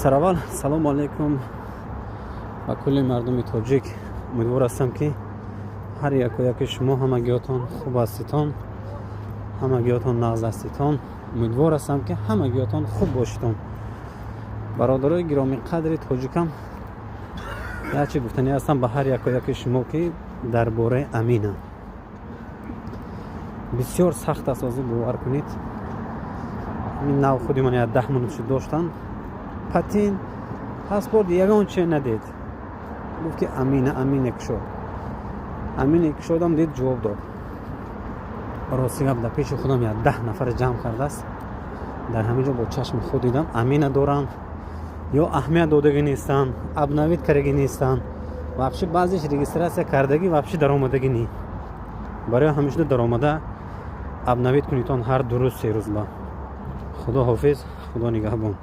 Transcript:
سرآول سلام علیکم و کل مردم تاجیک. امیدوار هستم که هر یک و یک شما همگیاتان خوب هستیتان، همگیاتان ناز هستیتان. امیدوار هستم که همگیاتان خوب باشیتان. برادرای گرامی قدر تاجیکم، یک چی گفتنی هستم به هر یک و یک شما که درباره امینه. بسیار سخت است، از باور کنید. این نو خودی من 10 منوت داشتن، پتین پاسپورت یگان چه ندید، گفت که امین کشو، امین کشودم دید جواب داد. راستی گپ در پیش خودم 10 نفر جمع کرده است، در همینجا با چشم خود دیدم امین دارن یا اهمیت دادگی نیستن، ابنویت کردگی نیستن، واپسی بعضیش رجیستراسیون کردگی واپسی درآمدگی نی. برای همیشه درآمده ابنویت کنیتون هر 2 روز 3 روز با. خدا حافظ، خدا نگهبان.